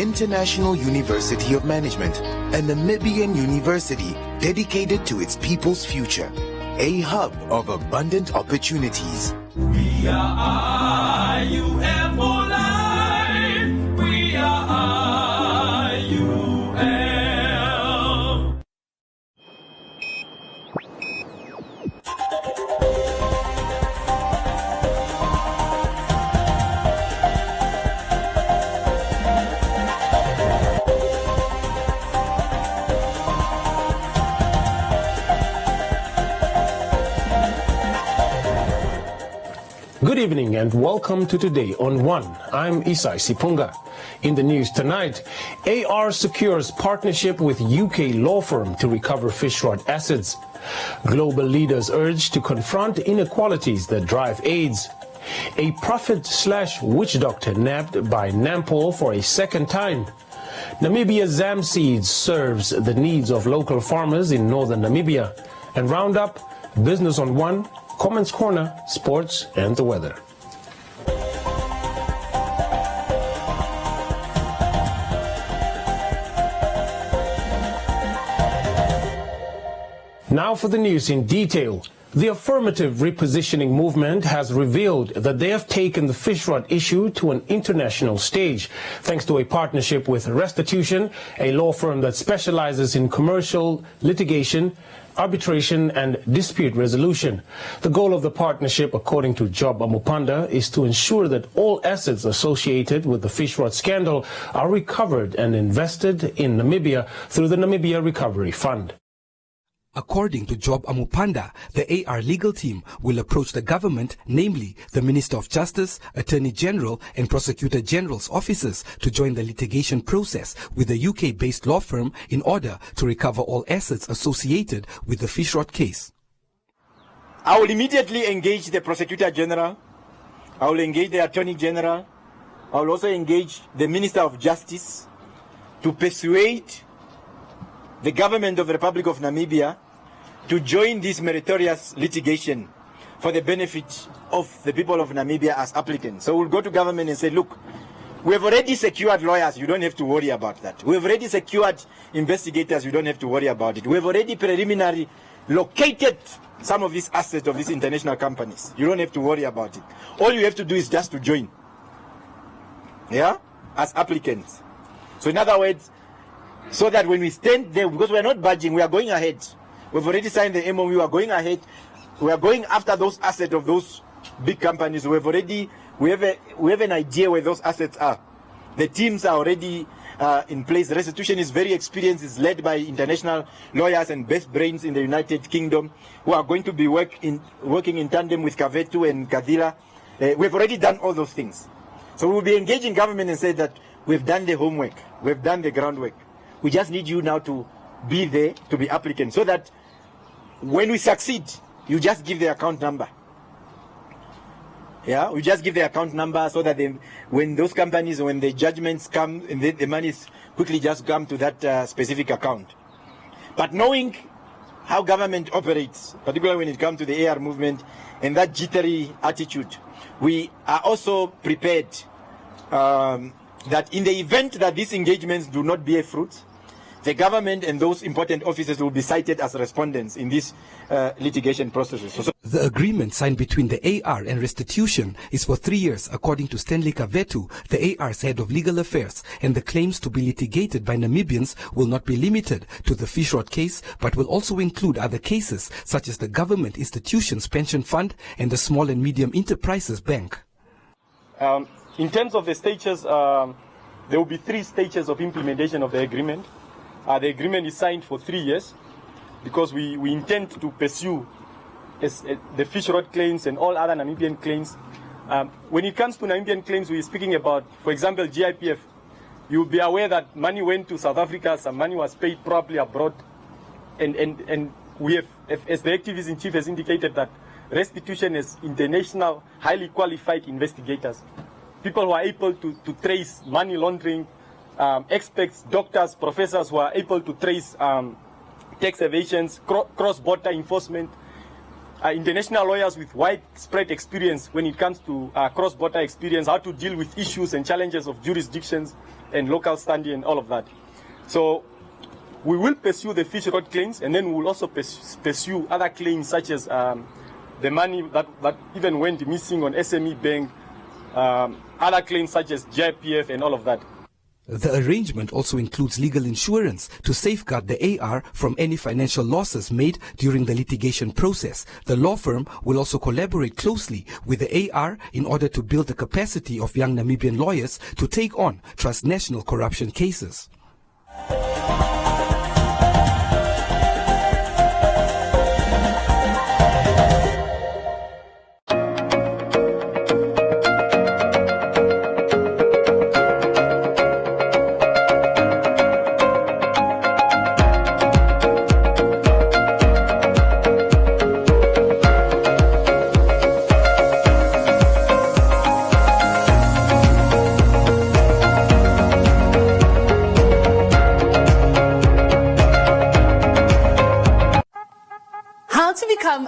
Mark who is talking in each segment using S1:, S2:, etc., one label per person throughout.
S1: International University of Management, a Namibian university dedicated to its people's future, a hub of abundant opportunities.
S2: We are IUM for life. We are IUM.
S3: Good evening and welcome to Today on One. I'm Isai Sipunga. In the news tonight, AR secures partnership with UK law firm to recover fish rot assets. Global leaders urge to confront inequalities that drive AIDS. A prophet/witch doctor nabbed by Nampol for a second time. Namibia Zam Seeds serves the needs of local farmers in northern Namibia. And Roundup, Business on One, Comments Corner, Sports and the Weather. Now for the news in detail. The affirmative repositioning movement has revealed that they have taken the fish rot issue to an international stage, thanks to a partnership with Restitution, a law firm that specializes in commercial litigation, arbitration and dispute resolution. The goal of the partnership, according to Job Amupanda, is to ensure that all assets associated with the fish rot scandal are recovered and invested in Namibia through the Namibia Recovery Fund.
S4: According to Job Amupanda, the AR legal team will approach the government, namely the Minister of Justice, Attorney General and Prosecutor General's offices to join the litigation process with the UK-based law firm in order to recover all assets associated with the fish rot case.
S5: I will immediately engage the Prosecutor General. I will engage the Attorney General. I will also engage the Minister of Justice to persuade the government of the Republic of Namibia to join this meritorious litigation for the benefit of the people of Namibia as applicants. So we'll go to government and say, look, we have already secured lawyers, you don't have to worry about that. We have already secured investigators, you don't have to worry about it. We have already preliminary located some of these assets of these international companies. You don't have to worry about it. All you have to do is just to join, yeah, as applicants. So in other words, so that when we stand there, because we are not budging, we are going ahead. We've already signed the MOU, we are going ahead. We are going after those assets of those big companies. We have an idea where those assets are. The teams are already in place. Restitution is very experienced. It's led by international lawyers and best brains in the United Kingdom who are going to be working in tandem with Kavetu and Kadila. We've already done all those things. So we'll be engaging government and say that we've done the homework. We've done the groundwork. We just need you now to be there, to be applicant, so that when we succeed, you just give the account number. Yeah, we just give the account number so that when those companies, when the judgments come, and the monies quickly just come to that specific account. But knowing how government operates, particularly when it comes to the AR movement and that jittery attitude, we are also prepared that in the event that these engagements do not bear fruit, the government and those important officers will be cited as respondents in these litigation processes.
S4: The agreement signed between the AR and Restitution is for 3 years, according to Stanley Kavetu, the AR's head of legal affairs, and the claims to be litigated by Namibians will not be limited to the fish rot case, but will also include other cases, such as the Government Institutions Pension Fund and the Small and Medium Enterprises Bank.
S6: In terms of the stages, there will be 3 stages of implementation of the agreement. The agreement is signed for 3 years because we intend to pursue the fish rot claims and all other Namibian claims. When it comes to Namibian claims, we're speaking about, for example, GIPF. You'll be aware that money went to South Africa, some money was paid properly abroad, and we have, as the activist-in-chief has indicated, that Restitution is international, highly qualified investigators. People who are able to trace money laundering, experts, doctors, professors who are able to trace tax evasions, cross-border enforcement. international lawyers with widespread experience when it comes to cross-border experience, how to deal with issues and challenges of jurisdictions and local standing and all of that. So we will pursue the fish rot claims, and then we will also pursue other claims such as the money that even went missing on SME Bank, other claims such as JPF and all of that.
S4: The arrangement also includes legal insurance to safeguard the AR from any financial losses made during the litigation process. The law firm will also collaborate closely with the AR in order to build the capacity of young Namibian lawyers to take on transnational corruption cases.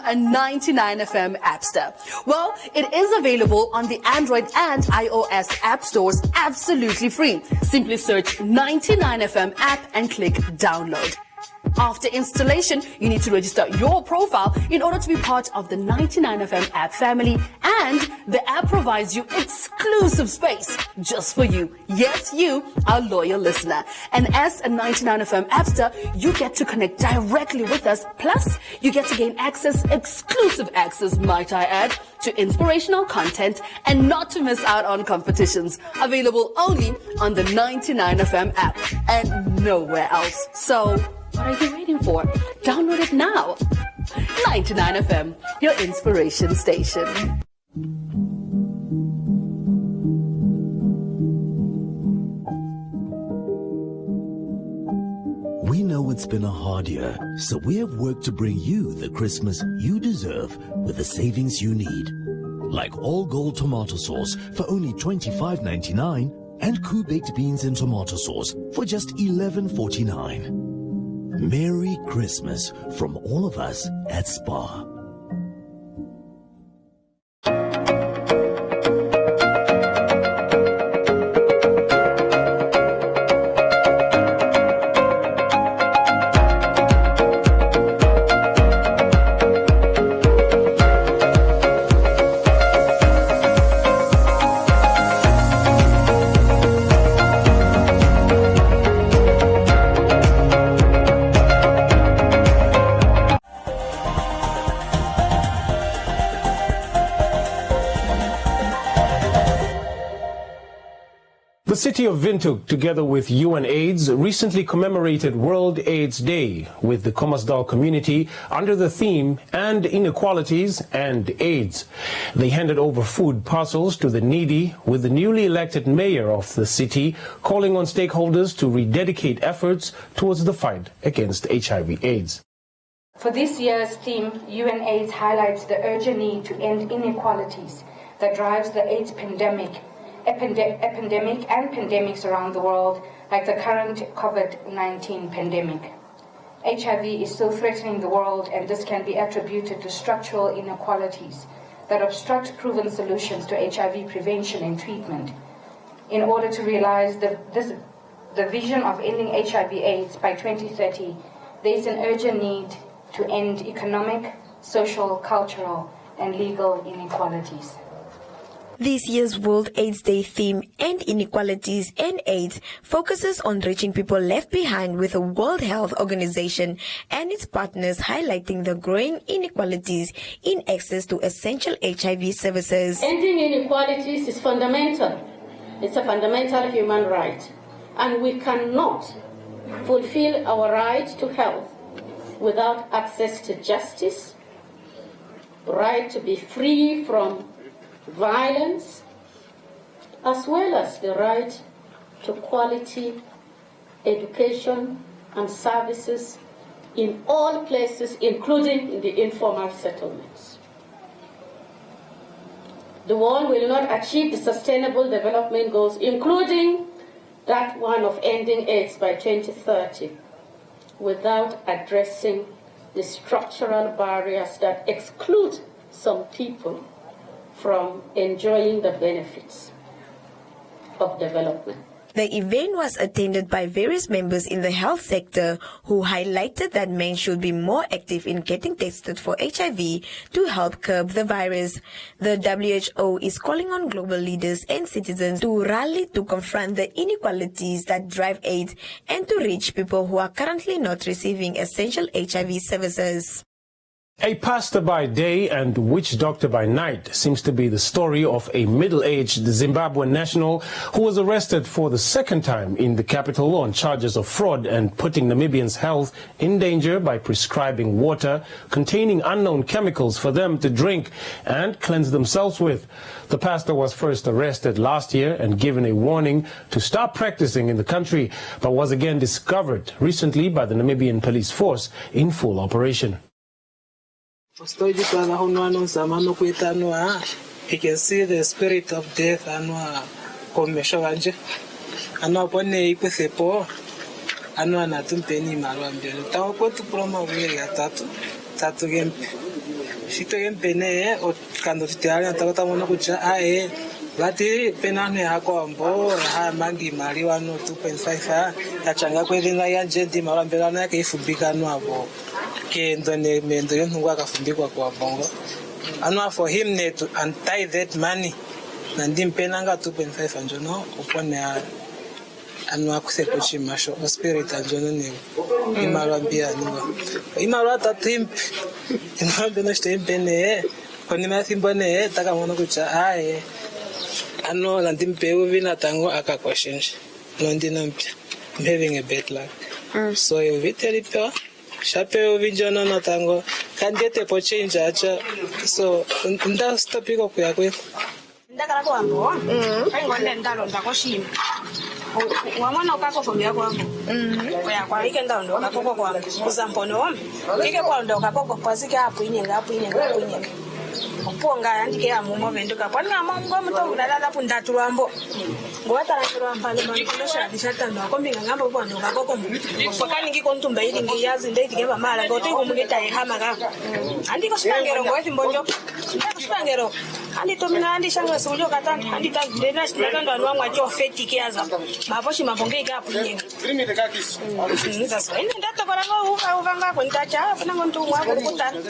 S7: A 99FM appster. Well, it is available on the Android and iOS app stores absolutely free. Simply search 99FM app and click download. After installation, you need to register your profile in order to be part of the 99FM app family, and the app provides you exclusive space just for you. Yes, you, our loyal listener. And as a 99FM appster, you get to connect directly with us. Plus, you get to gain exclusive access, might I add, to inspirational content and not to miss out on competitions. Available only on the 99FM app and nowhere else. So, what are you waiting for? Download it now. 99FM, your inspiration station.
S8: We know it's been a hard year, so we have worked to bring you the Christmas you deserve with the savings you need. Like all gold tomato sauce for only $25.99 and Coup baked beans and tomato sauce for just $11.49. Merry Christmas from all of us at SPAR.
S3: The city of Windhoek, together with UNAIDS, recently commemorated World AIDS Day with the Commersdal community under the theme "And Inequalities and AIDS." They handed over food parcels to the needy, with the newly elected mayor of the city calling on stakeholders to rededicate efforts towards the fight against HIV/AIDS.
S9: For this year's theme, UNAIDS highlights the urgent need to end inequalities that drives the AIDS pandemic and pandemics around the world, like the current COVID-19 pandemic. HIV is still threatening the world, and this can be attributed to structural inequalities that obstruct proven solutions to HIV prevention and treatment. In order to realize the vision of ending HIV/AIDS by 2030, there is an urgent need to end economic, social, cultural, and legal inequalities.
S10: This year's World AIDS Day theme, End Inequalities and AIDS, focuses on reaching people left behind, with the World Health Organization and its partners highlighting the growing inequalities in access to essential HIV services.
S11: Ending inequalities is fundamental. It's a fundamental human right, and we cannot fulfill our right to health without access to justice, right to be free from violence, as well as the right to quality education and services in all places, including in the informal settlements. The world will not achieve the sustainable development goals, including that one of ending AIDS by 2030, without addressing the structural barriers that exclude some people from enjoying the benefits of development.
S10: The event was attended by various members in the health sector who highlighted that men should be more active in getting tested for HIV to help curb the virus. The WHO is calling on global leaders and citizens to rally to confront the inequalities that drive AIDS and to reach people who are currently not receiving essential HIV services.
S3: A pastor by day and witch doctor by night seems to be the story of a middle-aged Zimbabwean national who was arrested for the second time in the capital on charges of fraud and putting Namibians' health in danger by prescribing water containing unknown chemicals for them to drink and cleanse themselves with. The pastor was first arrested last year and given a warning to stop practicing in the country, but was again discovered recently by the Namibian police force in full operation.
S12: You can see the spirit of death and Facebo anatumpenyi malwambelo tawo tu proma wiri tatu gempe shito gempe ne kando titari atawata mona kucha ae vati penane hakombo ha mangi mali wano 2.5 yachanga kwevinga ya jendi malwambelo na yake ifubika nwabo kendo ne mendo yonungu akafumbikwa kwa bongo anwa for him ne to untie that money na ndimpenanga 2.5 anjono upone anwa kusepo chimasho spirit anjono ne imalwambia niwa imalwa tatimp imalwambia shtempene koni mathimbone takamona kucha ae ano landimpewo vina tango akakwashinja nondinampya I'm having a bad luck so you vitelipa shape vinjana na tango kandete po change acha so nda stopiko kuyakwe
S13: ndakala kwambo ngonde ndalo ndakoshima wamwana ukako fomya kwambo kwa ike ndalo ukako kwambo uzampono ike kwando ukako kwazike hapo inyenga uponga andike ya mumo venduka kwana mongo muto ndalala pundatu lwambo ngwata lwamba lemanikunosha dishatando akombinga ngambo kwando ukako kwakani ngiko ntumba ili ngiyazi ndeti ngeba mala ngote kumugeta yehama kako andiko shangero ngweti mbonjo shangero andi tomina andi shangero sujo katani andi tandena shikando anwamwa cho feti kiaza maposhi mabonge ikapu nyenga limite kakisi sasa indi ndata barango uvanga kwentacha funa ngontu mwa kutana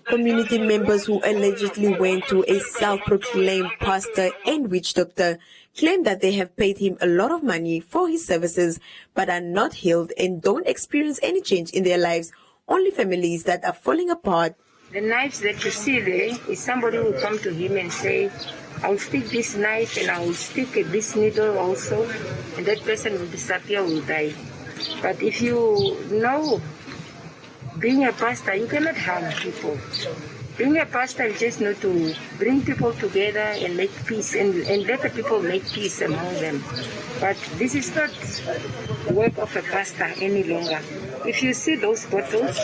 S10: Community members who allegedly went to a self-proclaimed pastor and witch doctor claim that they have paid him a lot of money for his services but are not healed and don't experience any change in their lives, only families that are falling apart.
S14: The knives that you see there is somebody who will come to him and say, I will stick this knife and I will stick this needle also, and that person will disappear, will die. But if you know, being a pastor, you cannot harm people. Being a pastor, you just know to bring people together and make peace and let the people make peace among them. But this is not work of a pastor any longer. If you see those bottles,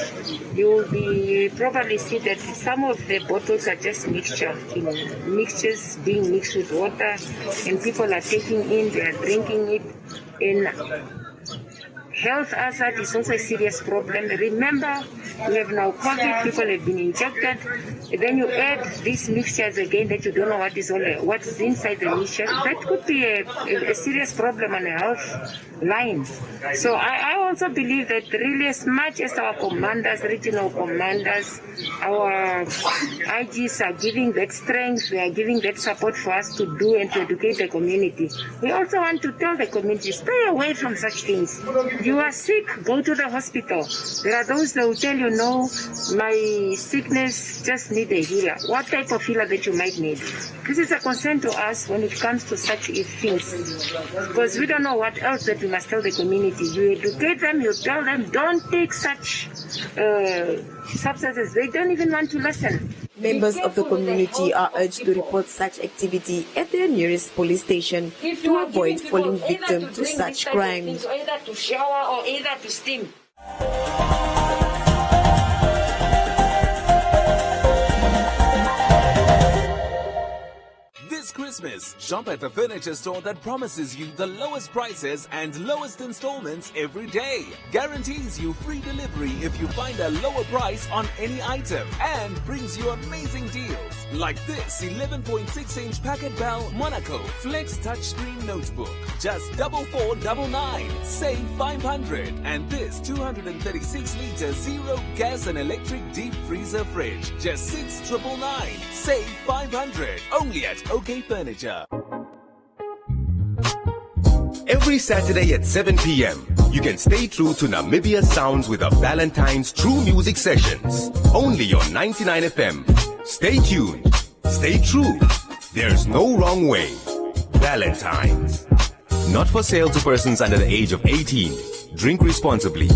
S14: you will probably see that some of the bottles are just mixtures being mixed with water, and people are taking in, they are drinking it. And health hazard is also a serious problem. Remember, we have now COVID, people have been injected, and then you add these mixtures again that you don't know what is inside the mixture. That could be a serious problem on a health line. So I also believe that really, as much as our commanders, regional commanders, our IGs are giving that strength, they are giving that support for us to do and to educate the community. We also want to tell the community, stay away from such things. You are sick, go to the hospital. There are those that will tell you, no, my sickness just need a healer. What type of healer that you might need? This is a concern to us when it comes to such things. Because we don't know what else that we must tell the community. You educate them, you tell them, don't take such substances. They don't even want to listen.
S10: Members of the community are urged to report such activity at their nearest police station to avoid falling victim to such crimes.
S14: Either to shower or either to steam.
S8: This
S15: Christmas. Shop at the furniture store that promises you the lowest prices and lowest installments every day. Guarantees you free delivery if you find a lower price on any item. And brings you amazing deals. Like this 11.6-inch Packet Bell Monaco Flex Touchscreen Notebook. Just 4499. Save 500. And this 236-liter zero gas and electric deep freezer fridge. Just 6999. Save 500. Only at OK Furniture.
S16: Every Saturday at 7 p.m., you can stay true to Namibia sounds with the Valentine's True Music Sessions. Only on 99 FM. Stay tuned. Stay true. There's no wrong way. Valentine's. Not for sale to persons under the age of 18. Drink responsibly.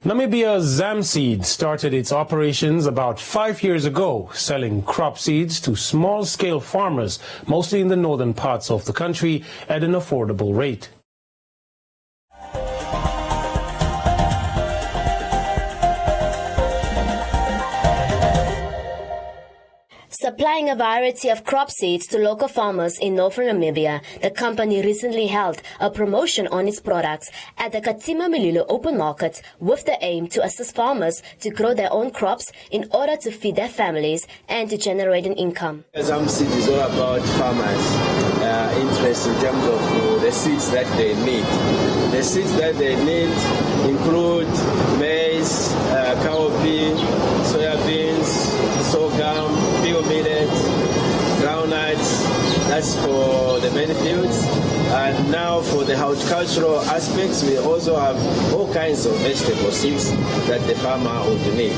S3: Namibia's Zamseed started its operations about 5 years ago, selling crop seeds to small-scale farmers, mostly in the northern parts of the country, at an affordable rate.
S17: Supplying a variety of crop seeds to local farmers in northern Namibia, the company recently held a promotion on its products at the Katima Mililo open market with the aim to assist farmers to grow their own crops in order to feed their families and to generate an income.
S18: Zamseed is all about farmers' interest in terms of the seeds that they need. The seeds that they need include maize, cowpea, soybeans, sorghum, millet, groundnuts. That's for the main fields. And now for the horticultural aspects, we also have all kinds of vegetable seeds that the farmer would need.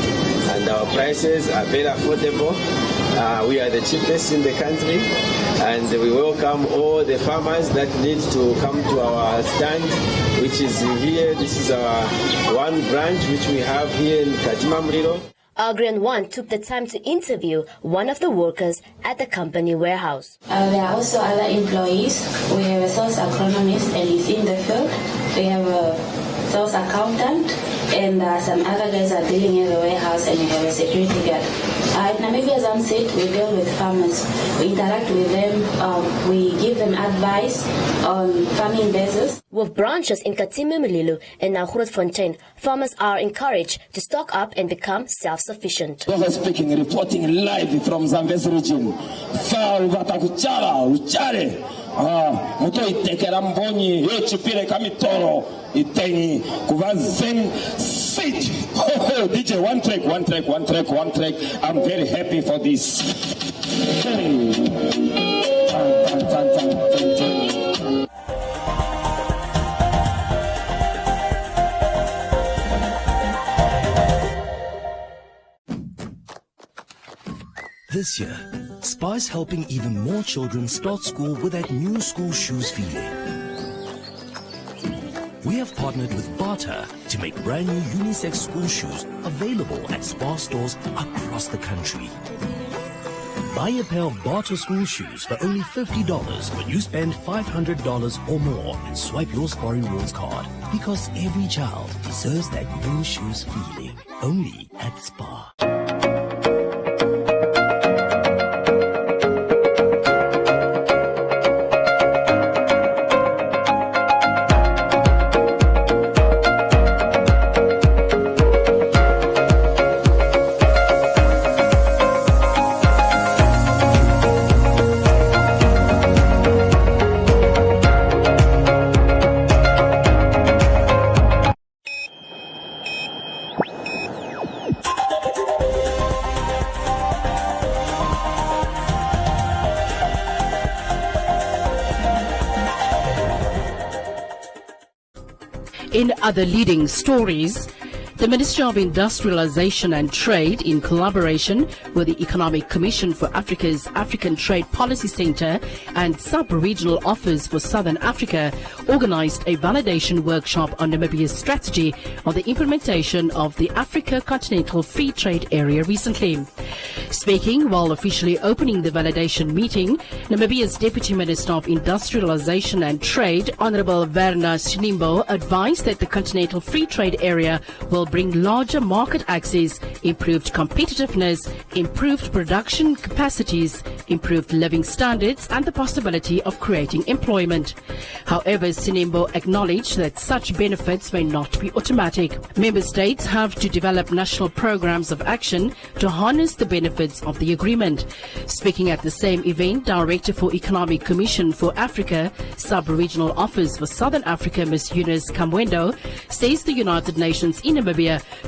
S18: And our prices are very affordable. We are the cheapest in the country, and we welcome all the farmers that need to come to our stand, which is here. This is our one branch which we have here in Katima Mulilo.
S17: Agrian One took the time to interview one of the workers at the company warehouse.
S19: There are also other employees. We have a sales agronomist and he's in the field. We have a sales accountant and some other guys are dealing in the warehouse, and we have a security guard. At Namibia Zamseed, we deal with farmers. We interact with them. We give them advice on farming basis.
S17: With branches in Katima Mulilo and now Grootfontein, farmers are encouraged to stock up and become self-sufficient.
S20: Those speaking, reporting live from Zambezi region. Mutoitekera mbonyi yechipire kamitoro iteni kuva zen sit. DJ one track. I'm very happy for this.
S8: This year, SPA is helping even more children start school with that new school shoes feeling. We have partnered with Barter to make brand new unisex school shoes available at SPA stores across the country. Buy a pair of Barter school shoes for only $50 when you spend $500 or more and swipe your SPA Rewards card. Because every child deserves that new shoes feeling. Only at SPA.
S21: In other leading stories, the Ministry of Industrialization and Trade, in collaboration with the Economic Commission for Africa's African Trade Policy Center and Sub-Regional Office for Southern Africa, organized a validation workshop on Namibia's strategy on the implementation of the Africa Continental Free Trade Area recently. Speaking while officially opening the validation meeting, Namibia's Deputy Minister of Industrialization and Trade, Honorable Werner Sinimbo, advised that the Continental Free Trade Area will bring larger market access, improved competitiveness, improved production capacities, improved living standards, and the possibility of creating employment. However, Sinimbo acknowledged that such benefits may not be automatic. Member states have to develop national programs of action to harness the benefits of the agreement. Speaking at the same event, Director for Economic Commission for Africa, Sub-Regional Office for Southern Africa, Ms. Eunice Kamwendo, says the United Nations in Namibia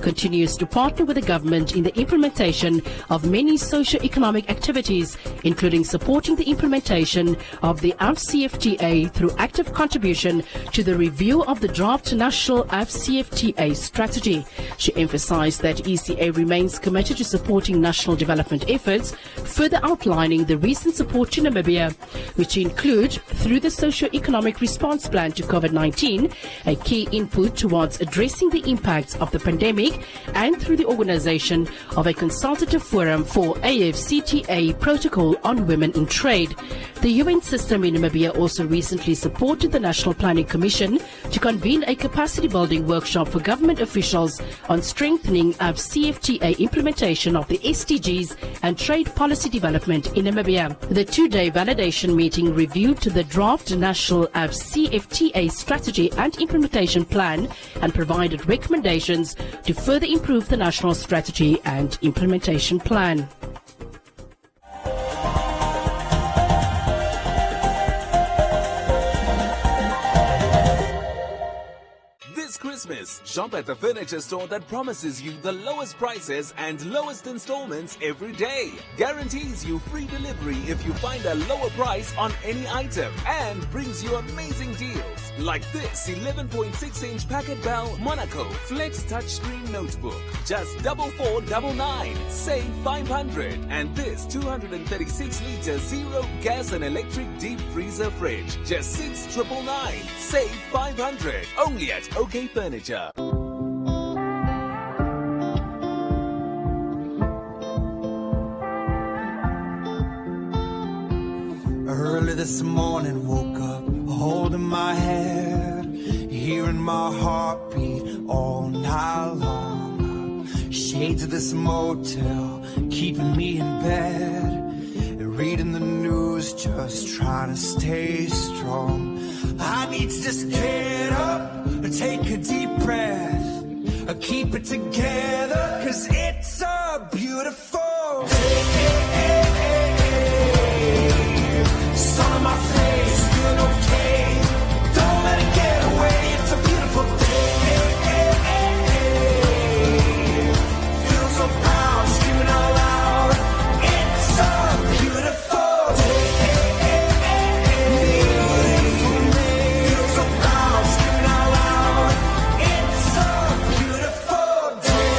S21: continues to partner with the government in the implementation of many socio-economic activities, including supporting the implementation of the AfCFTA through active contribution to the review of the draft national AfCFTA strategy. She emphasized that ECA remains committed to supporting national development efforts, further outlining the recent support to Namibia, which include, through the socio-economic response plan to COVID-19, a key input towards addressing the impacts of the pandemic, and through the organization of a consultative forum for AfCFTA Protocol on Women in Trade. The UN system in Namibia also recently supported the National Planning Commission to convene a capacity building workshop for government officials on strengthening AfCFTA implementation of the SDGs and trade policy development in Namibia. The two-day validation meeting reviewed the draft national AfCFTA strategy and implementation plan and provided recommendations to further improve the national strategy and implementation plan.
S15: This Christmas, shop at the furniture store that promises you the lowest prices and lowest installments every day. Guarantees you free delivery if you find a lower price on any item, and brings you amazing deals like this 11.6-inch Packet Bell Monaco Flex Touchscreen Notebook, just 4499, save 500, and this 236-liter zero gas and electric deep freezer fridge, just 6999, save 500, only at OK Furniture.
S22: Early this morning, woke up holding my head, hearing my heartbeat all night long. Shades of this motel keeping me in bed, reading the news, just trying to stay strong. I need to just get up, take a deep breath, keep it together, 'cause it's a beautiful day. Sun on my face, feeling okay. Don't let it get away. It's a beautiful day. Feel so proud, screaming out loud. It's a beautiful day. Feel so proud, screaming out loud. It's a beautiful day.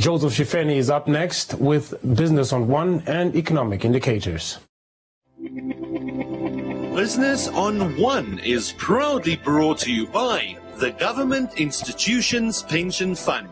S3: Joseph Shifeni is up next with Business on One and economic indicators.
S23: Business on One is proudly brought to you by the Government Institutions Pension Fund.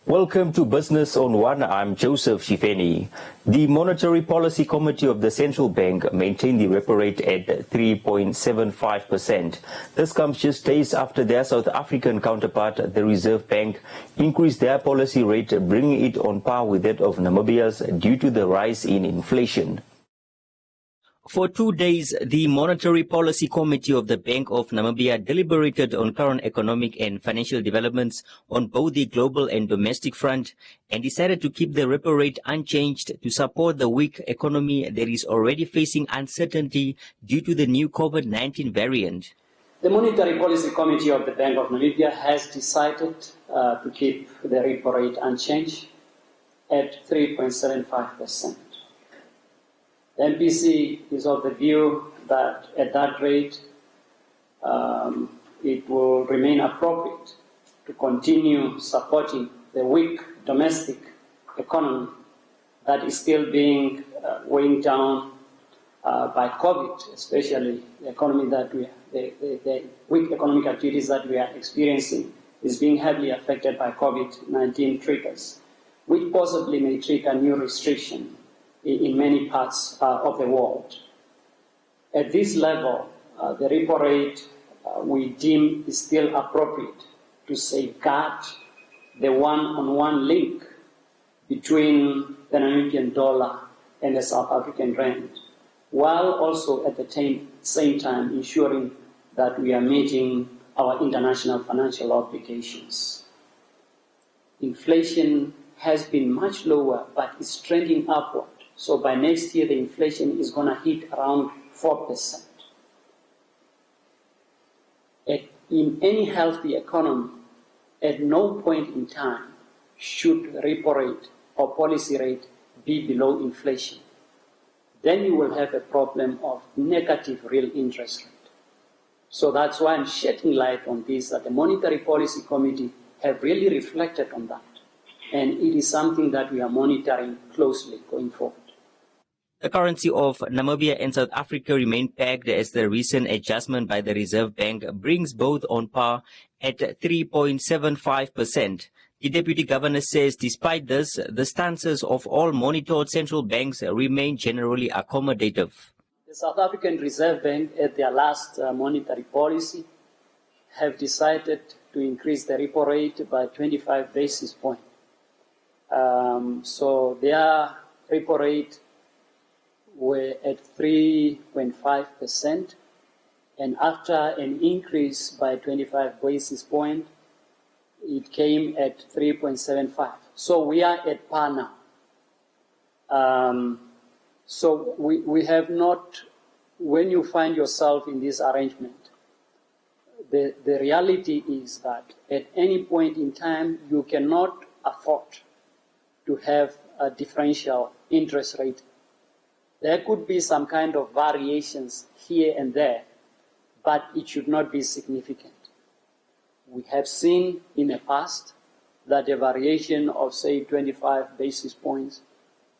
S24: Welcome to Business on One. I'm Joseph Shifeni. The Monetary Policy Committee of the Central Bank maintained the repo rate at 3.75%. This comes just days after their South African counterpart, the Reserve Bank, increased their policy rate, bringing it on par with that of Namibia's due to the rise in inflation. For 2 days, the Monetary Policy Committee of the Bank of Namibia deliberated on current economic and financial developments on both the global and domestic front and decided to keep the repo rate unchanged to support the weak economy that is already facing uncertainty due to the new COVID-19 variant.
S1: The Monetary Policy Committee of the Bank of Namibia has decided to keep the repo rate unchanged at 3.75%. The MPC is of the view that at that rate it will remain appropriate to continue supporting the weak domestic economy that is still being weighed down by COVID, especially the economy that the weak economic activities that we are experiencing is being heavily affected by COVID-19 triggers, which possibly may trigger new restriction in many parts of the world. At this level, the repo rate we deem is still appropriate to safeguard the one-on-one link between the Namibian dollar and the South African rand, while also at the same time ensuring that we are meeting our international financial obligations. Inflation has been much lower, but is trending upward. So by next year, the inflation is going to hit around 4%. In any healthy economy, at no point in time should repo rate or policy rate be below inflation. Then you will have a problem of negative real interest rate. So that's why I'm shedding light on this, that the Monetary Policy Committee have really reflected on that. And it is something that we are monitoring closely going forward.
S24: The currency of Namibia and South Africa remain pegged as the recent adjustment by the Reserve Bank brings both on par at 3.75%. The Deputy Governor says despite this, the stances of all monitored central banks remain generally accommodative.
S1: The South African Reserve Bank at their last monetary policy have decided to increase the repo rate by 25 basis points. So their repo rate were at 3.5%, and after an increase by 25 basis points, it came at 3.75. So we are at par now. So we have not, when you find yourself in this arrangement, the reality is that at any point in time, you cannot afford to have a differential interest rate. There could be some kind of variations here and there, but it should not be significant. We have seen in the past that a variation of, say, 25 basis points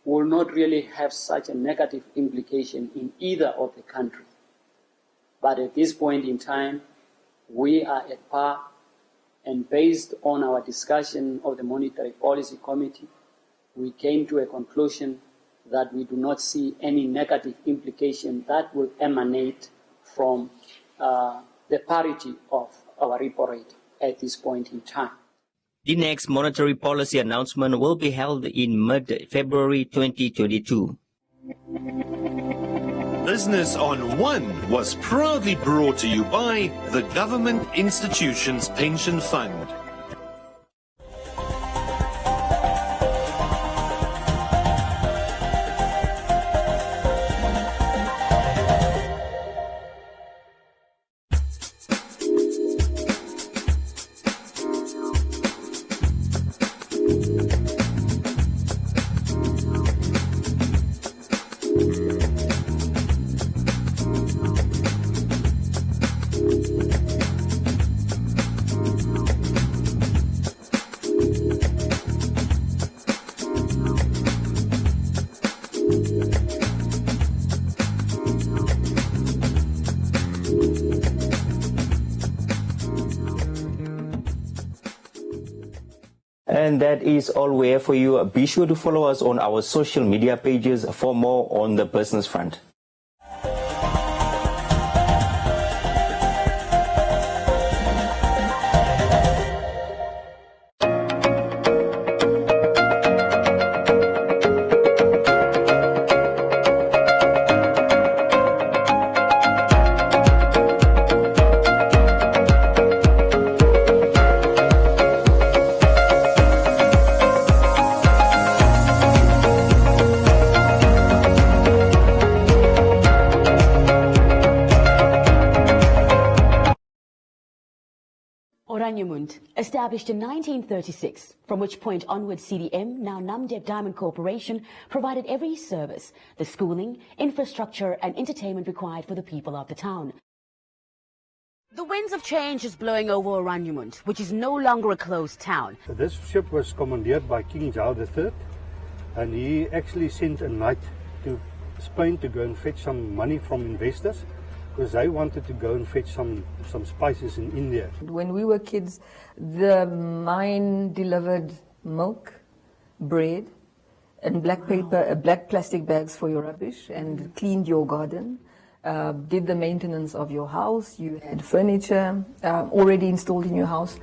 S1: will not really have such a negative implication in either of the countries. But at this point in time, we are at par, and based on our discussion of the Monetary Policy Committee, we came to a conclusion that we do not see any negative implication that will emanate from the parity of our repo rate at this point in time.
S24: The next monetary policy announcement will be held in mid-February 2022.
S23: Business on One was proudly brought to you by the Government Institutions Pension Fund.
S24: And that is all we have for you. Be sure to follow us on our social media pages for more on the business front.
S2: Oranienmund, established in 1936, from which point onward CDM, now Namdeb Diamond Corporation, provided every service, the schooling, infrastructure and entertainment required for the people of the town. The winds of change is blowing over Oranienmund, which is no longer a closed town.
S4: So this ship was commandeered by King Charles III, and he actually sent a knight to Spain to go and fetch some money from investors, because they wanted to go and fetch some spices in India.
S5: When we were kids, the mine delivered milk, bread, and black paper, black plastic bags for your rubbish, and cleaned your garden, did the maintenance of your house. You had furniture already installed in your house.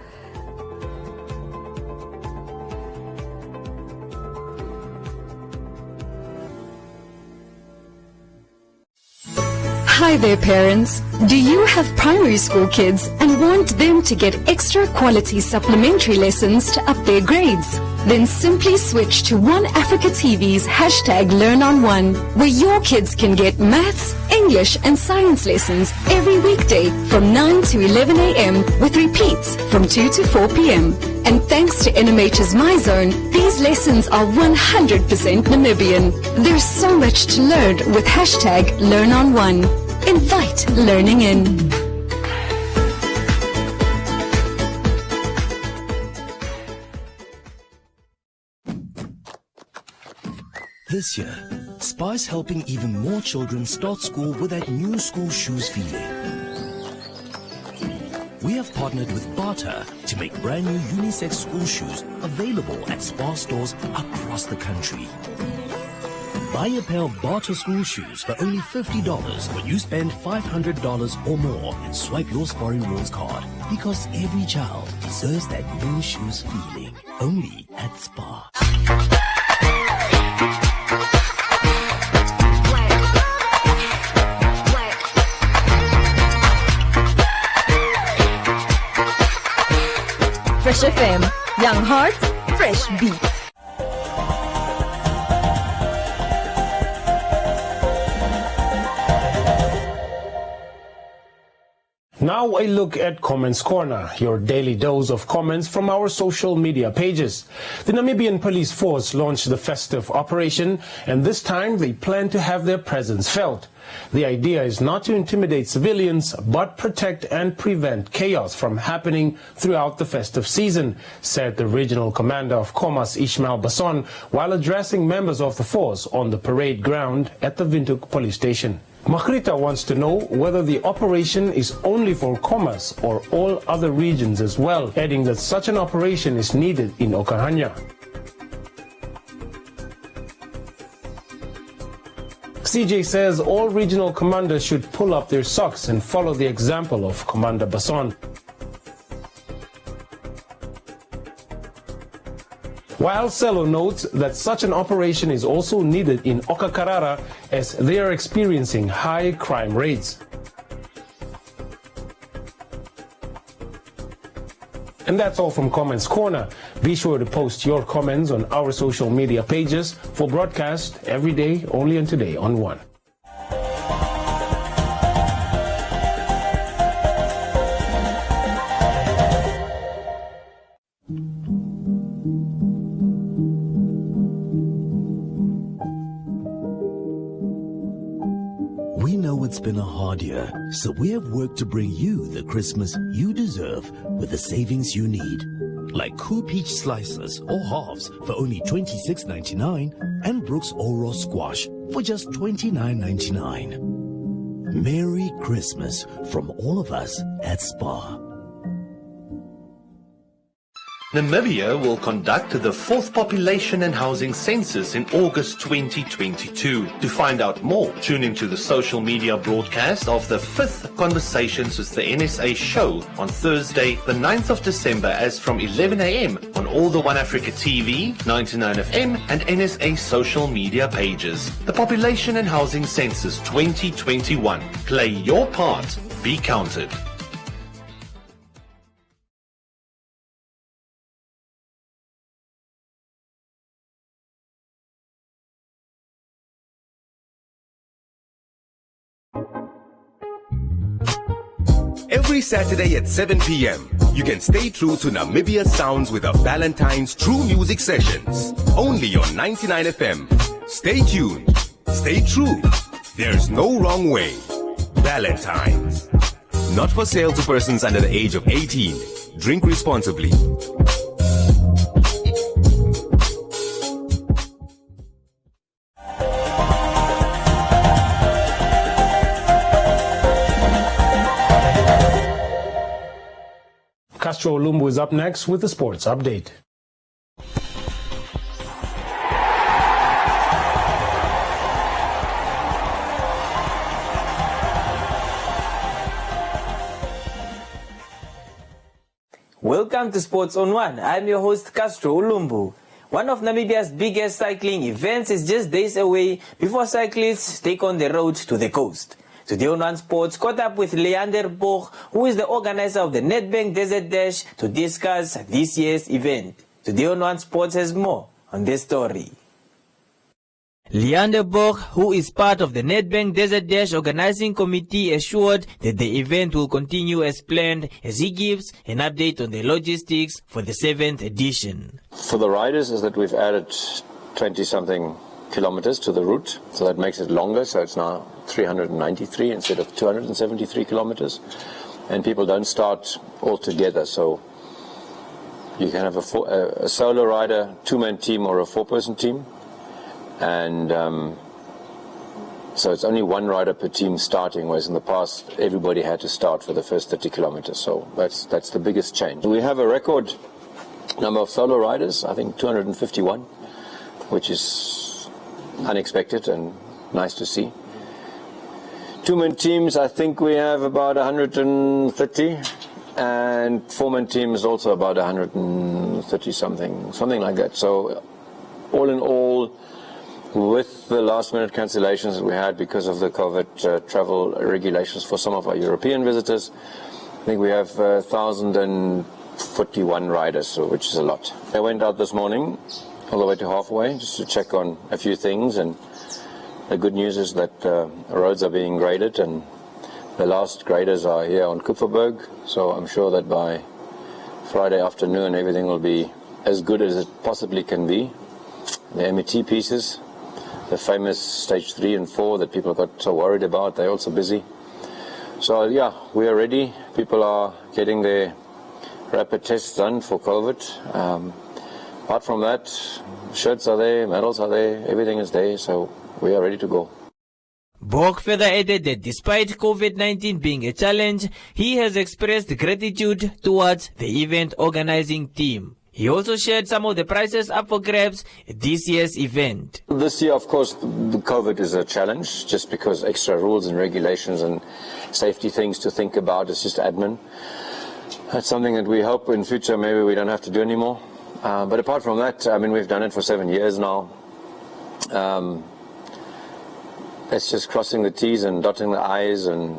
S6: Hi there, parents. Do you have primary school kids and want them to get extra quality supplementary lessons to up their grades? Then simply switch to One Africa TV's #LearnOn1, where your kids can get maths, English and science lessons every weekday from 9 to 11 a.m. with repeats from 2 to 4 p.m. And thanks to Animators My Zone, these lessons are 100% Namibian. There's so much to learn with #LearnOn1. Invite learning in.
S8: This year, Spa's helping even more children start school with that new school shoes feeling. We have partnered with Barter to make brand new unisex school shoes available at Spa stores across the country. Buy a pair of Barter school shoes for only $50 when you spend $500 or more and swipe your Spar Rewards card. Because every child deserves that new shoes feeling. Only at Spa.
S10: Fresh FM, young hearts, fresh beats.
S3: Now a look at Comments Corner, your daily dose of comments from our social media pages. The Namibian Police Force launched the festive operation, and this time they plan to have their presence felt. The idea is not to intimidate civilians, but protect and prevent chaos from happening throughout the festive season, said the regional commander of Comas, Ishmael Basson, while addressing members of the force on the parade ground at the Windhoek police station. Magrita wants to know whether the operation is only for Comas or all other regions as well, adding that such an operation is needed in Okahanya. CJ says all regional commanders should pull up their socks and follow the example of Commander Basson. While Selo notes that such an operation is also needed in Okakarara as they are experiencing high crime rates. And that's all from Comments Corner. Be sure to post your comments on our social media pages for broadcast every day, only on Today on One.
S8: We know it's been a hard year, so we have worked to bring you the Christmas you deserve with the savings you need. Like Cool Peach slices or halves for only $26.99 and Brooks Oro Squash for just $29.99. Merry Christmas from all of us at Spa.
S23: Namibia will conduct the 4th Population and Housing Census in August 2022. To find out more, tune into the social media broadcast of the 5th Conversations with the NSA show on Thursday, the 9th of December as from 11 a.m. on all the One Africa TV, 99FM and NSA social media pages. The Population and Housing Census 2021. Play your part. Be counted.
S16: Every Saturday at 7 p.m., you can stay true to Namibia Sounds with the Valentine's True Music Sessions. Only on 99 FM. Stay tuned. Stay true. There's no wrong way. Valentine's. Not for sale to persons under the age of 18. Drink responsibly.
S3: Castro Lumbu is up next with the sports update.
S7: Welcome to Sports on One. I'm your host Castro Lumbu. One of Namibia's biggest cycling events is just days away before cyclists take on the road to the coast. Today on One Sports caught up with Leander Borg, who is the organizer of the Nedbank Desert Dash, to discuss this year's event. Today on One Sports has more on this story. Leander Borg, who is part of the Nedbank Desert Dash organizing committee, assured that the event will continue as planned as he gives an update on the logistics for the 7th edition.
S9: For the riders is that we've added 20-something kilometers to the route, so that makes it longer, so it's now 393 instead of 273 kilometers, and people don't start all together, so you can have a solo rider, two-man team or a four-person team, and so it's only one rider per team starting, whereas in the past everybody had to start for the first 30 kilometers, so that's the biggest change. We have a record number of solo riders, I think 251, which is unexpected and nice to see. Two-man teams, I think we have about 130, and four-man teams also about 130 something like that. So all in all, with the last-minute cancellations that we had because of the COVID travel regulations for some of our European visitors, I think we have 1,041 riders, which is a lot. I went out this morning all the way to halfway just to check on a few things, and the good news is that roads are being graded, and the last graders are here on Kupferberg, so I'm sure that by Friday afternoon everything will be as good as it possibly can be. The MET pieces, the famous stage 3 and 4 that people got so worried about, they're also busy. So yeah, we are ready. People are getting their rapid tests done for COVID. Apart from that, shirts are there, medals are there, everything is there, so we are ready to go.
S7: Borg further added that despite COVID-19 being a challenge, he has expressed gratitude towards the event organizing team. He also shared some of the prizes up for grabs at this year's event.
S9: This year, of course, the COVID is a challenge, just because extra rules and regulations and safety things to think about. It's just admin. That's something that we hope in future maybe we don't have to do anymore. But apart from that, I mean, we've done it for 7 years now. It's just crossing the T's and dotting the I's, and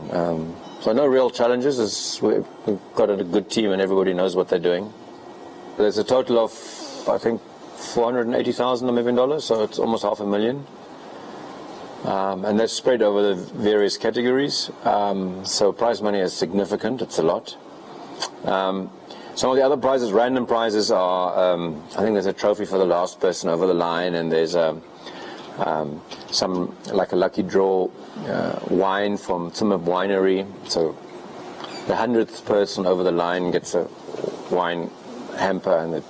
S9: so no real challenges. We've got a good team and everybody knows what they're doing. There's a total of, I think, 480,000 Namibian dollars, so it's almost $500,000. And that's spread over the various categories. So prize money is significant, it's a lot. Some of the other prizes, random prizes, are, I think there's a trophy for the last person over the line, and there's some, like a lucky draw wine from Tsumeb Winery. So the 100th person over the line gets a wine hamper, and the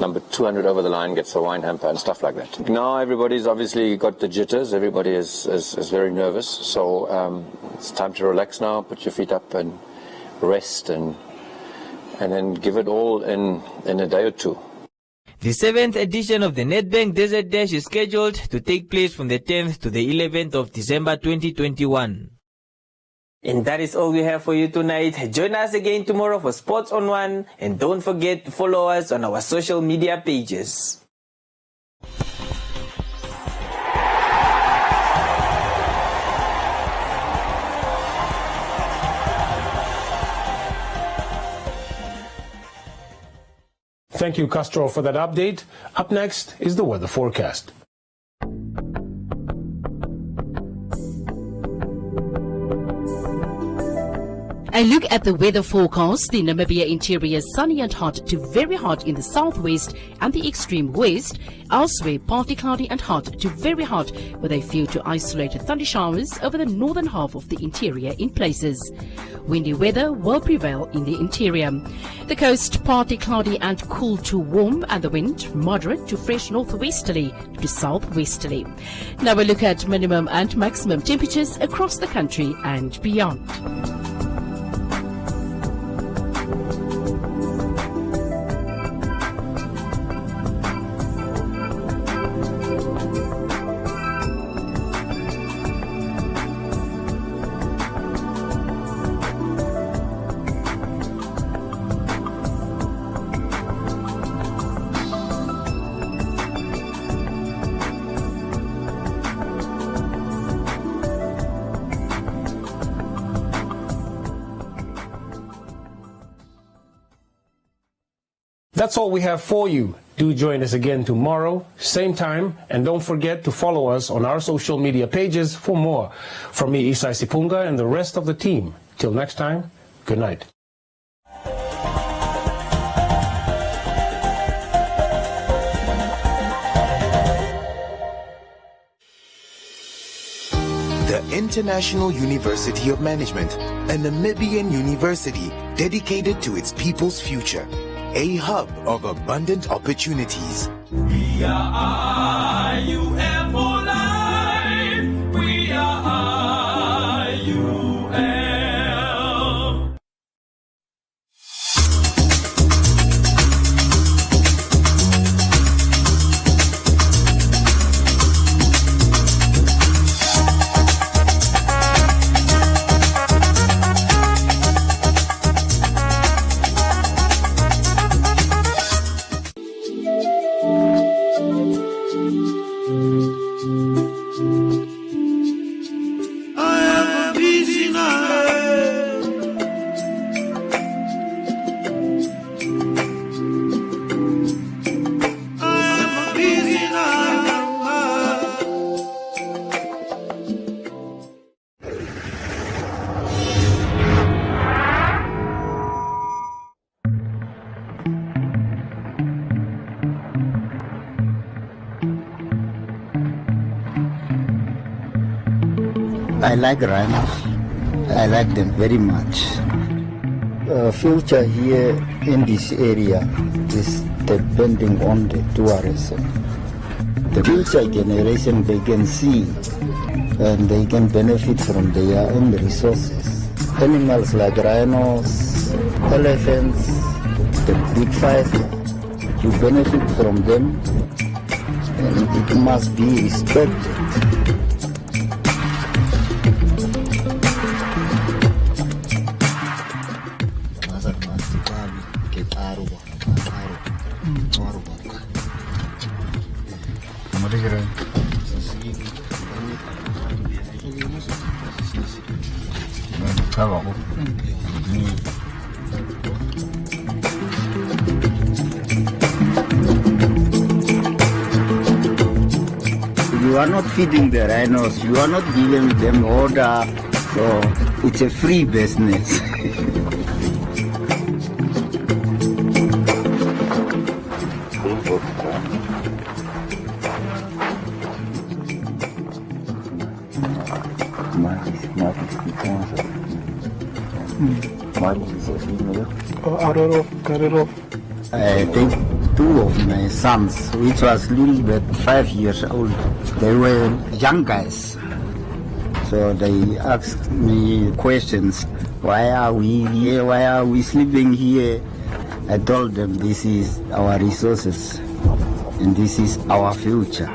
S9: number 200 over the line gets a wine hamper and stuff like that. Now everybody's obviously got the jitters, everybody is very nervous, so it's time to relax now, put your feet up and rest, and then give it all in a day or two.
S7: The 7th edition of the Nedbank Desert Dash is scheduled to take place from the 10th to the 11th of December 2021. And that is all we have for you tonight. Join us again tomorrow for Sports on One, and don't forget to follow us on our social media pages.
S3: Thank you, Castro, for that update. Up next is the weather forecast.
S21: A look at the weather forecast. The Namibia interior sunny and hot to very hot in the southwest and the extreme west. Elsewhere, partly cloudy and hot to very hot with a few to isolated thunder showers over the northern half of the interior in places. Windy weather will prevail in the interior. The coast, partly cloudy and cool to warm, and the wind moderate to fresh northwesterly to southwesterly. Now we look at minimum and maximum temperatures across the country and beyond.
S3: That's all we have for you. Do join us again tomorrow, same time, and don't forget to follow us on our social media pages for more. From me, Isai Sipunga, and the rest of the team. Till next time, good night.
S11: The International University of Management, a Namibian university dedicated to its people's future. A hub of abundant opportunities.
S12: We are IUM for life. We are IUM.
S13: I like rhinos. I like them very much. Future here in this area is depending on the tourism. The future generation, they can see and they can benefit from their own resources. Animals like rhinos, elephants, the big five, you benefit from them and it must be respected. You are not feeding the rhinos, you are not giving them order, so it's a free business. I think two of my sons, which was little bit 5 years old, they were young guys. So they asked me questions, why are we here, why are we sleeping here? I told them this is our resources and this is our future.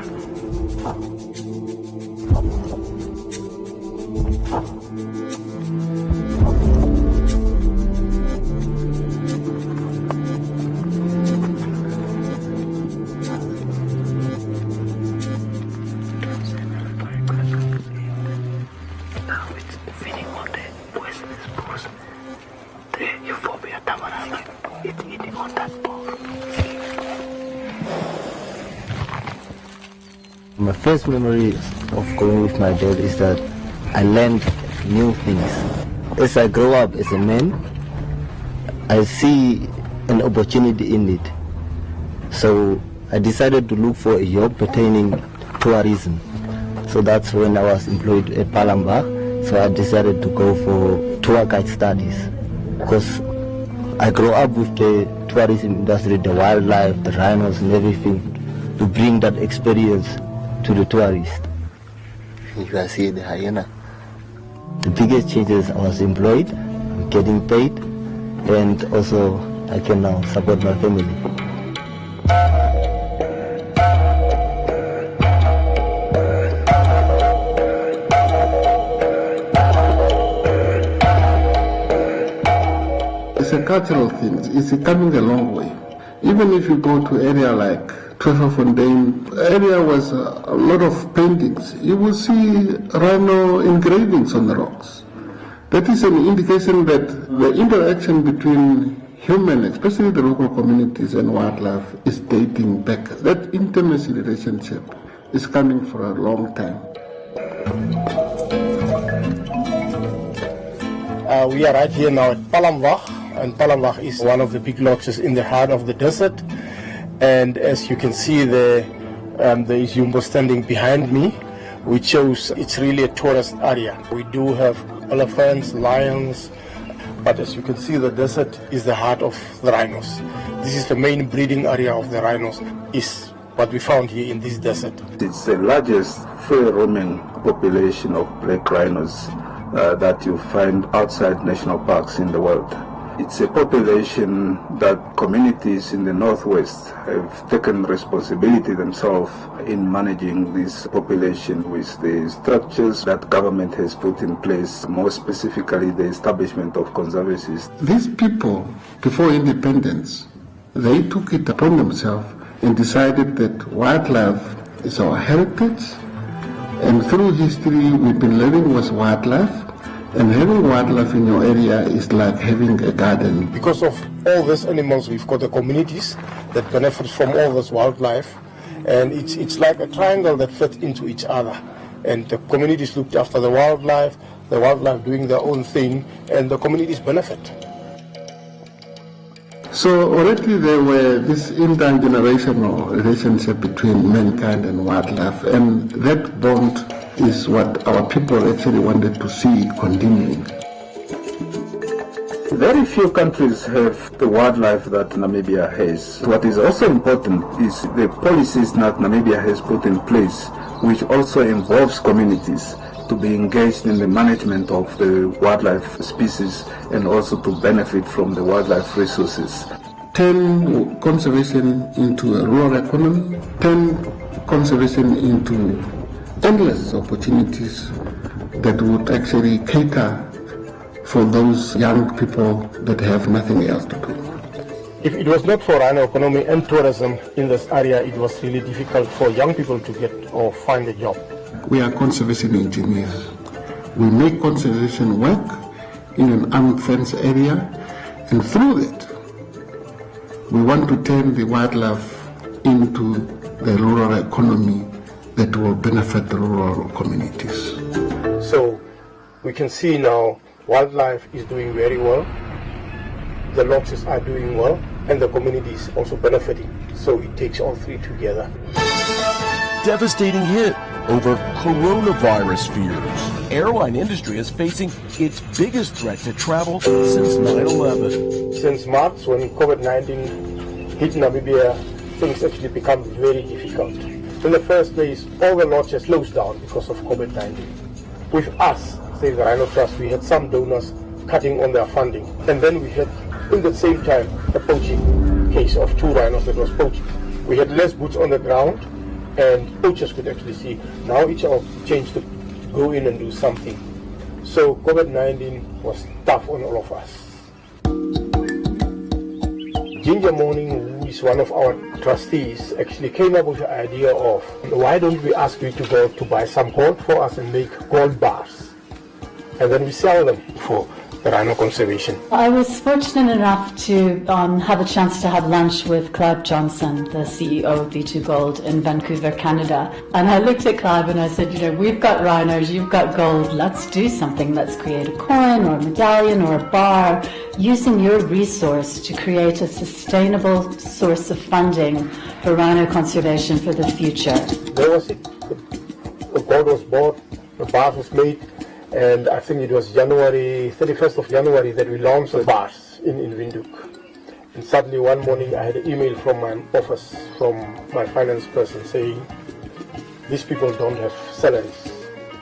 S13: My first memory of going with my dad is that I learned new things.
S14: as I grow up as a man, I see an opportunity in it. So I decided to look for a job pertaining to tourism. So that's when I was employed at Palamba. So I decided to go for tour guide studies, because I grew up with the tourism industry, the wildlife, the rhinos and everything, to bring that experience to the tourists. You can see the hyena. The biggest change is I was employed, I'm getting paid, and also I can now support my family.
S17: It's a cultural thing. It's coming a long way. Even if you go to area like Tweefontein, area was a lot of paintings. You will see rhino engravings on the rocks. That is an indication that the interaction between human, especially the local communities, and wildlife is dating back. That intimacy relationship is coming for a long time.
S3: We are right here now at Palamba, and Palamba is one of the big lodges in the heart of the desert. And as you can see there is Jumbo standing behind me, which shows it's really a tourist area. We do have elephants, lions, but as you can see, the desert is the heart of the rhinos. This is the main breeding area of the rhinos, is what we found here in this desert.
S18: It's the largest free-roaming population of black rhinos that you find outside national parks in the world. It's a population that communities in the northwest have taken responsibility themselves in managing this population with the structures that government has put in place, more specifically the establishment of conservancies.
S17: These people, before independence, they took it upon themselves and decided that wildlife is our heritage, and through history we've been living with wildlife. And having wildlife in your area is like having a garden.
S3: Because of all these animals, we've got the communities that benefit from all this wildlife, and it's like a triangle that fits into each other. And the communities looked after the wildlife doing their own thing, and the communities benefit.
S17: So already there were this intergenerational relationship between mankind and wildlife, and that bond is what our people actually wanted to see continuing.
S18: Very few countries have the wildlife that Namibia has. What is also important is the policies that Namibia has put in place, which also involves communities to be engaged in the management of the wildlife species and also to benefit from the wildlife resources.
S17: Turn conservation into a rural economy, turn conservation into endless opportunities that would actually cater for those young people that have nothing else to do.
S3: If it was not for rhino economy and tourism in this area, it was really difficult for young people to get or find a job.
S17: We are conservation engineers. We make conservation work in an armed fence area, and through that, we want to turn the wildlife into the rural economy that will benefit the rural communities.
S3: So we can see now wildlife is doing very well, the lodges are doing well, and the community is also benefiting. So it takes all three together.
S19: Devastating hit over coronavirus fears. Airline industry is facing its biggest threat to travel since 9/11.
S3: Since March, when COVID-19 hit Namibia, things actually become very difficult. In the first place, all the lodges closed down because of COVID-19. With us, say the Rhino Trust, we had some donors cutting on their funding. And then we had, in the same time, a poaching case of 2 rhinos that was poached. We had less boots on the ground, and poachers could actually see. Now it's all changed to go in and do something. So COVID-19 was tough on all of us. Ginger Morning, who is one of our trustees, actually came up with the idea of, why don't we ask you to go to buy some gold for us and make gold bars, and then we sell them for rhino conservation.
S1: I was fortunate enough to have a chance to have lunch with Clive Johnson, the CEO of B2 Gold in Vancouver, Canada. And I looked at Clive and I said, we've got rhinos, you've got gold, let's do something. Let's create a coin or a medallion or a bar using your resource to create a sustainable source of funding for rhino conservation for the future.
S3: There was it. The gold was bought, the bars was made, and I think it was 31st of January that we launched the bars in Windhoek. And suddenly one morning I had an email from my office, from my finance person saying, these people don't have salaries.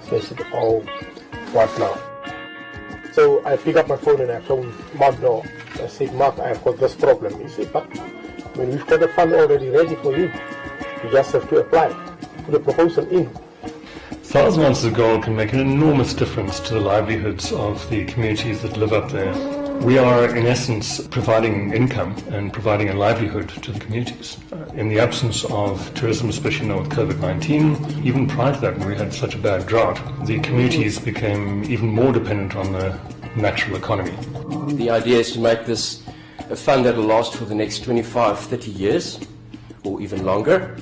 S3: So I said, oh, what now? So I pick up my phone and I phoned Mark Daw. I said, Mark, I've got this problem. He said, but when we've got the fund already ready for you, you just have to apply, put the proposal in.
S15: 1,000 ounces of gold can make an enormous difference to the livelihoods of the communities that live up there. We are, in essence, providing income and providing a livelihood to the communities. In the absence of tourism, especially now with COVID-19, even prior to that, when we had such a bad drought, the communities became even more dependent on the natural economy.
S20: The idea is to make this a fund that will last for the next 25, 30 years, or even longer.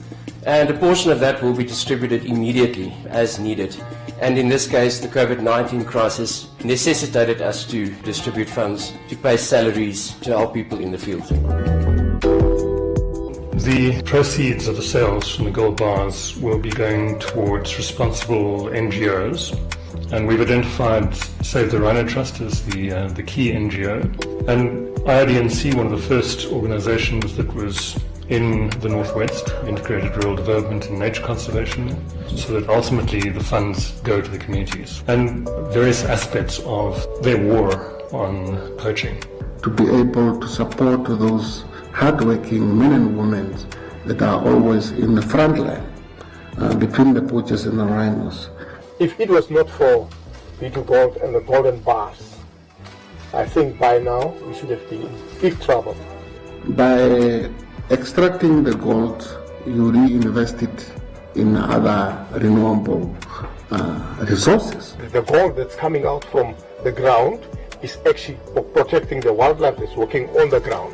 S20: And a portion of that will be distributed immediately as needed. And in this case, the COVID-19 crisis necessitated us to distribute funds to pay salaries to help people in the field.
S15: The proceeds of the sales from the gold bars will be going towards responsible NGOs. And we've identified Save the Rhino Trust as the key NGO. And IRDNC, one of the first organizations that was in the Northwest, Integrated Rural Development and Nature Conservation, so that ultimately the funds go to the communities and various aspects of their war on poaching.
S17: To be able to support those hardworking men and women that are always in the front line between the poachers and the rhinos.
S3: If it was not for B2 Gold and the golden bars, I think by now we should have been in big trouble.
S17: By extracting the gold, you reinvest it in other renewable resources.
S3: The gold that's coming out from the ground is actually protecting the wildlife that's walking on the ground,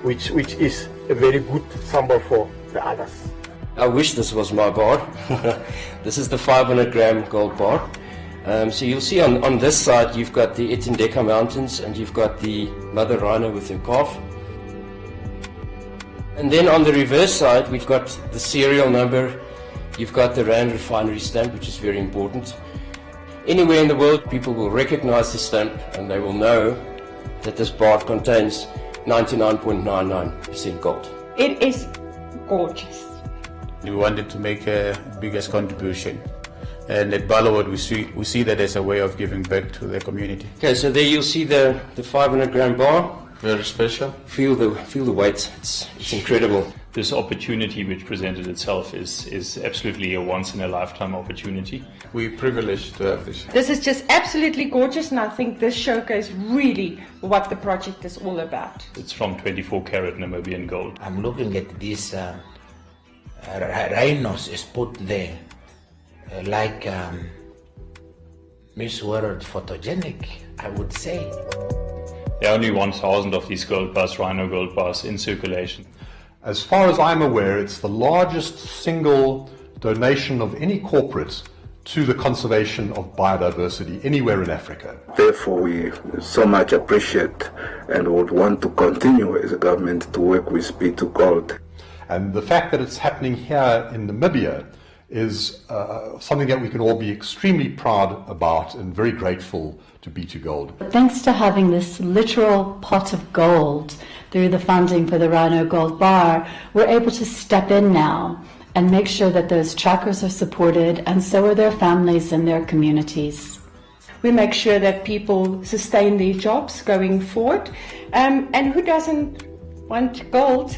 S3: which is a very good symbol for the others.
S20: I wish this was my bar. This is the 500 gram gold bar. So you'll see on this side you've got the Itindeka Mountains and you've got the mother rhino with her calf. And then on the reverse side, we've got the serial number, you've got the Rand refinery stamp, which is very important. Anywhere in the world, people will recognize the stamp and they will know that this bar contains 99.99% gold.
S22: It is gorgeous.
S25: We wanted to make a biggest contribution. And at Ballowwood, we see that as a way of giving back to the community.
S20: Okay, so there you'll see the 500 gram bar.
S25: Very special.
S20: Feel the weight. It's incredible.
S26: This opportunity which presented itself is absolutely a once-in-a-lifetime opportunity.
S25: We're privileged to have this.
S22: This is just absolutely gorgeous, and I think this showcase really what the project is all about.
S26: It's from 24 karat Namibian gold.
S27: I'm looking at these rhinos is put there like Miss World photogenic, I would say.
S26: There are only 1,000 of these gold bars, rhino gold bars, in circulation.
S28: As far as I'm aware, it's the largest single donation of any corporate to the conservation of biodiversity anywhere in Africa.
S18: Therefore, we so much appreciate and would want to continue as a government to work with B2 Gold.
S28: And the fact that it's happening here in Namibia is something that we can all be extremely proud about and very grateful to B2 Gold.
S1: Thanks to having this literal pot of gold through the funding for the Rhino Gold Bar, we're able to step in now and make sure that those trackers are supported, and so are their families and their communities.
S22: We make sure that people sustain their jobs going forward, and who doesn't want gold?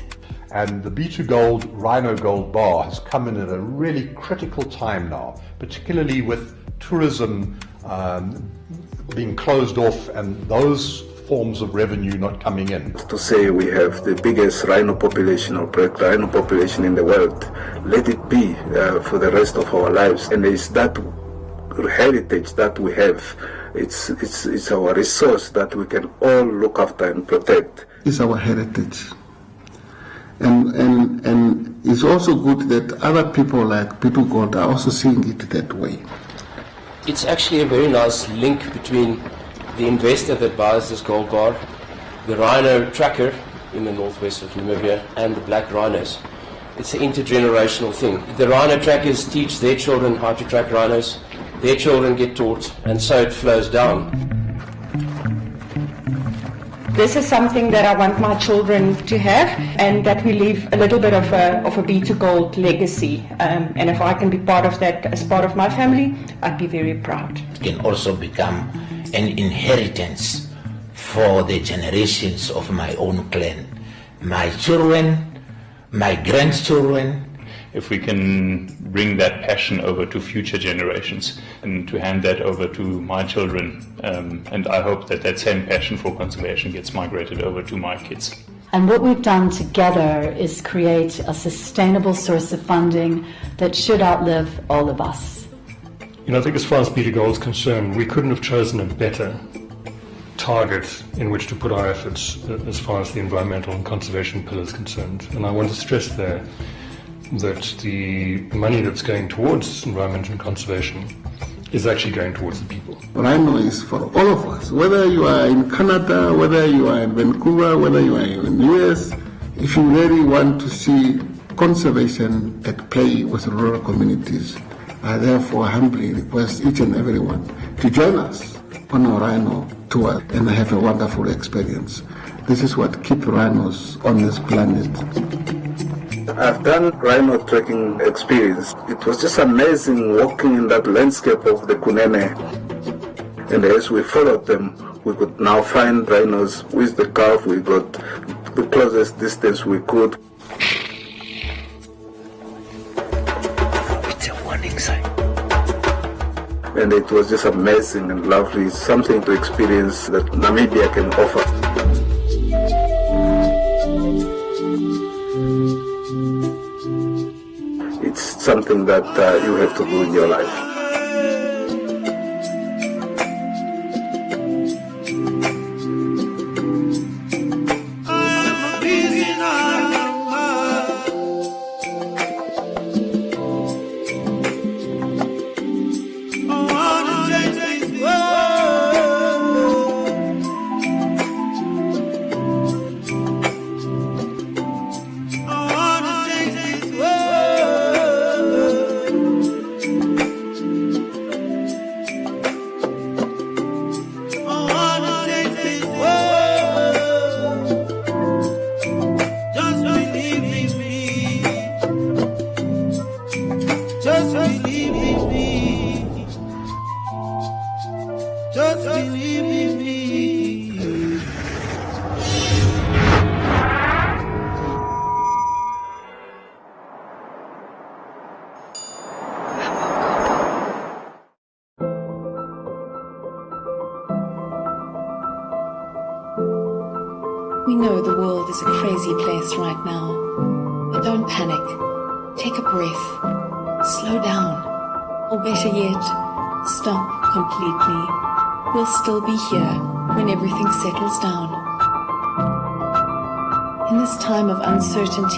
S28: And the B2 Gold Rhino Gold Bar has come in at a really critical time now, particularly with tourism being closed off and those forms of revenue not coming in.
S18: To say we have the biggest rhino population or black rhino population in the world, let it be for the rest of our lives. And it's that heritage that we have It's our resource that we can all look after and protect.
S17: It's our heritage. And it's also good that other people like B2 Gold are also seeing it that way.
S20: It's actually a very nice link between the investor that buys this gold bar, the rhino tracker in the northwest of Namibia, and the black rhinos. It's an intergenerational thing. The rhino trackers teach their children how to track rhinos, their children get taught, and so it flows down.
S22: This is something that I want my children to have, and that we leave a little bit of a B2 Gold legacy. And if I can be part of that as part of my family, I'd be very proud.
S27: It can also become an inheritance for the generations of my own clan. My children, my grandchildren.
S26: If we can bring that passion over to future generations and to hand that over to my children, and I hope that that same passion for conservation gets migrated over to my kids.
S1: And what we've done together is create a sustainable source of funding that should outlive all of us.
S15: You know, I think as far as B2 Gold is concerned, we couldn't have chosen a better target in which to put our efforts as far as the environmental and conservation pillar is concerned. And I want to stress there that the money that's going towards environment and conservation is actually going towards the people.
S17: Rhino is for all of us, whether you are in Canada, whether you are in Vancouver, whether you are in the US. If you really want to see conservation at play with rural communities, I therefore humbly request each and everyone to join us on our Rhino tour and have a wonderful experience. This is what keeps rhinos on this planet.
S18: I've done rhino trekking experience. It was just amazing walking in that landscape of the Kunene. And as we followed them, we could now find rhinos with the calf. We got the closest distance we could.
S27: It's a warning sign.
S18: And it was just amazing and lovely. It's something to experience that Namibia can offer. It's something that you have to do in your life.
S2: We know the world is a crazy place right now, but don't panic. Take a breath, slow down, or better yet, stop completely. We'll still be here when everything settles down. In this time of uncertainty,